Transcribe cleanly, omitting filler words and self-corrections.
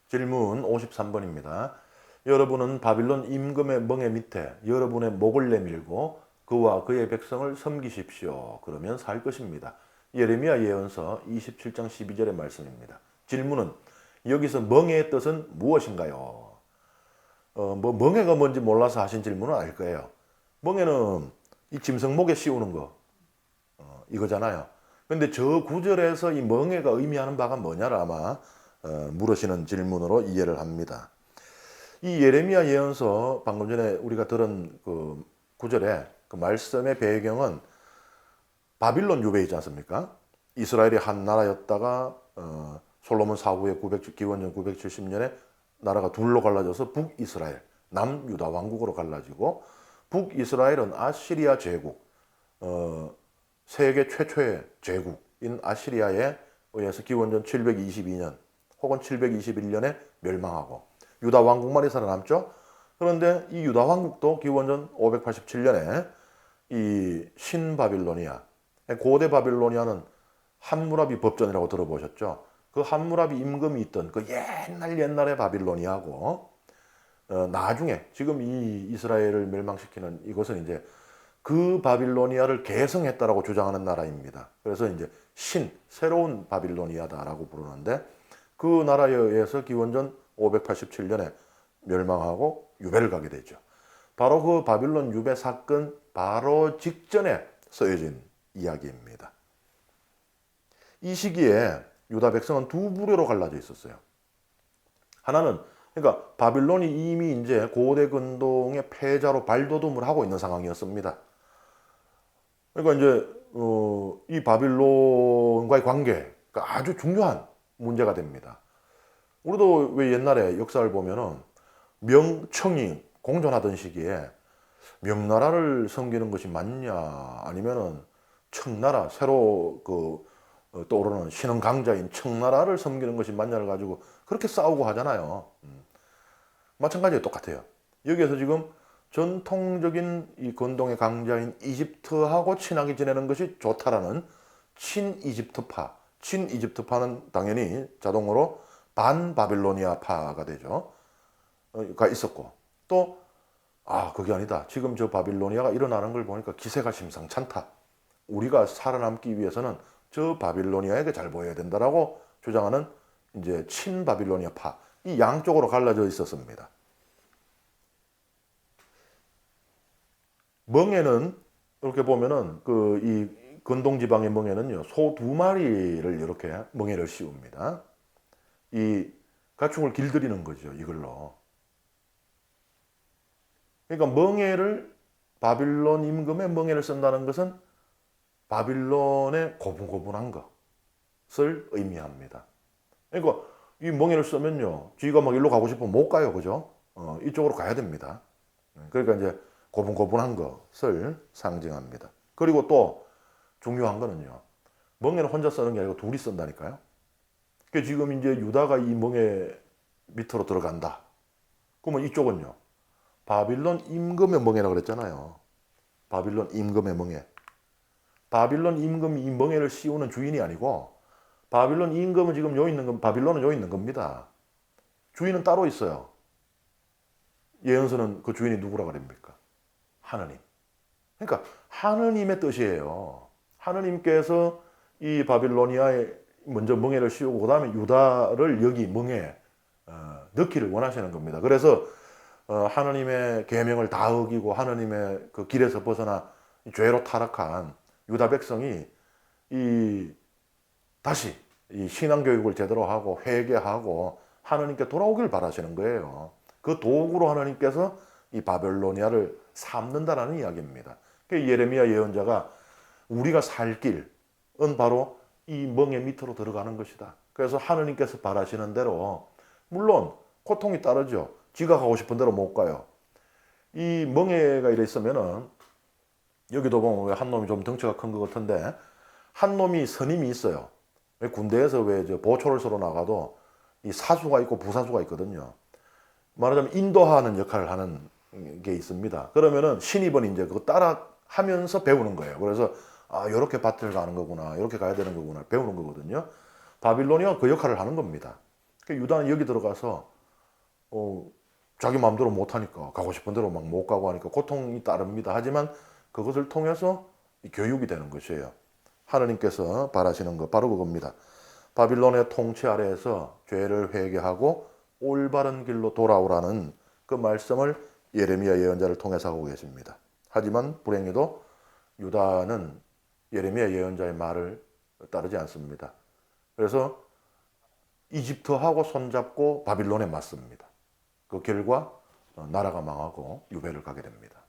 질문 53번입니다. 여러분은 바빌론 임금의 멍에 밑에 여러분의 목을 내밀고 그와 그의 백성을 섬기십시오. 그러면 살 것입니다. 예레미야 예언서 27장 12절의 말씀입니다. 질문은 여기서 멍에의 뜻은 무엇인가요? 멍에가 뭔지 몰라서 하신 질문은 아닐 거예요. 멍에는 이 짐승 목에 씌우는 거 이거잖아요. 근데 저 구절에서 이 멍에가 의미하는 바가 뭐냐를 아마 물으시는 질문으로 이해를 합니다. 이 예레미야 예언서 방금 전에 우리가 들은 그 구절에 그 말씀의 배경은 바빌론 유배이지 않습니까? 이스라엘이 한 나라였다가 솔로몬 사후에 기원전 970년에 나라가 둘로 갈라져서 북이스라엘, 남유다 왕국으로 갈라지고 북이스라엘은 아시리아 제국, 세계 최초의 제국인 아시리아에 의해서 기원전 722년 혹은 721년에 멸망하고 유다 왕국만이 살아남죠. 그런데 이 유다 왕국도 기원전 587년에 이 신바빌로니아, 고대 바빌로니아는 함무라비 법전이라고 들어보셨죠? 그 함무라비 임금이 있던 그 옛날의 바빌로니아고 나중에 지금 이 이스라엘을 멸망시키는 이것은 이제 그 바빌로니아를 계승했다라고 주장하는 나라입니다. 그래서 이제 새로운 바빌로니아다라고 부르는데 그 나라에 의해서 기원전 587년에 멸망하고 유배를 가게 되죠. 바로 그 바빌론 유배 사건 바로 직전에 쓰여진 이야기입니다. 이 시기에 유다 백성은 두 부류로 갈라져 있었어요. 하나는 그러니까 바빌론이 이미 이제 고대 근동의 패자로 발돋움을 하고 있는 상황이었습니다. 그러니까 이제 이 바빌론과의 관계가 아주 중요한 문제가 됩니다. 우리도 왜 옛날에 역사를 보면은 명청이 공존하던 시기에 명나라를 섬기는 것이 맞냐 아니면은 청나라 새로 떠오르는 신흥 강자인 청나라를 섬기는 것이 맞냐를 가지고 그렇게 싸우고 하잖아요. 마찬가지로 똑같아요. 여기에서 지금 전통적인 이 근동의 강자인 이집트하고 친하게 지내는 것이 좋다라는 친이집트파는 당연히 자동으로 반바빌로니아파가 되죠. 가 있었고 또 그게 아니다. 지금 저 바빌로니아가 일어나는 걸 보니까 기세가 심상찮다. 우리가 살아남기 위해서는 저 바빌로니아에게 잘 보여야 된다라고 주장하는 이제 친바빌로니아파 이 양쪽으로 갈라져 있었습니다. 멍에는 이렇게 보면은 이 근동 지방의 멍에는요 소 2마리를 이렇게 멍에를 씌웁니다. 이 가축을 길들이는 거죠 이걸로. 그러니까 멍에를 바빌론 임금의 멍에를 쓴다는 것은 바빌론의 고분고분한 것을 의미합니다. 그러니까 이 멍에를 쓰면요, 쥐가 막 일로 가고 싶으면 못 가요, 그죠? 이쪽으로 가야 됩니다. 그러니까 이제 고분고분한 것을 상징합니다. 그리고 또 중요한 거는요, 멍에는 혼자 쓰는 게 아니고 둘이 쓴다니까요. 그러니까 지금 이제 유다가 이 멍에 밑으로 들어간다. 그러면 이쪽은요, 바빌론 임금의 멍에라고 그랬잖아요. 바빌론 임금의 멍에. 바빌론 임금이 이 멍에를 씌우는 주인이 아니고 바빌론 임금은 지금 바빌론은 요 있는 겁니다. 주인은 따로 있어요. 예언서는 그 주인이 누구라 그럽니까? 하느님. 그러니까 하느님의 뜻이에요. 하느님께서 이 바빌로니아에 먼저 멍에를 씌우고 그 다음에 유다를 여기 멍에 넣기를 원하시는 겁니다. 그래서 하느님의 계명을 다 어기고 하느님의 그 길에서 벗어나 죄로 타락한 유다 백성이 다시 이 신앙 교육을 제대로 하고 회개하고 하느님께 돌아오길 바라시는 거예요. 그 도구로 하느님께서 이 바벨로니아를 삼는다라는 이야기입니다. 예레미야 예언자가 우리가 살 길은 바로 이 멍에 밑으로 들어가는 것이다. 그래서 하느님께서 바라시는 대로 물론 고통이 따르죠. 지가 가고 싶은 대로 못 가요. 이 멍에가 이래 있으면은 여기도 보면 한 놈이 좀 덩치가 큰 것 같은데 한 놈이 선임이 있어요. 군대에서 왜 보초를 서로 나가도 이 사수가 있고 부사수가 있거든요. 말하자면 인도하는 역할을 하는 게 있습니다. 그러면은 신입은 이제 그거 따라 하면서 배우는 거예요. 그래서 요렇게 밭을 가는 거구나, 요렇게 가야 되는 거구나 배우는 거거든요. 바빌로니아가 그 역할을 하는 겁니다. 유다는 여기 들어가서 자기 마음대로 못 하니까 가고 싶은 대로 막 못 가고 하니까 고통이 따릅니다. 하지만 그것을 통해서 이 교육이 되는 것이에요. 하느님께서 바라시는 것 바로 그겁니다. 바빌론의 통치 아래에서 죄를 회개하고 올바른 길로 돌아오라는 그 말씀을 예레미야 예언자를 통해서 하고 계십니다. 하지만 불행히도 유다는 예레미야 예언자의 말을 따르지 않습니다. 그래서 이집트하고 손잡고 바빌론에 맞습니다. 그 결과 나라가 망하고 유배를 가게 됩니다.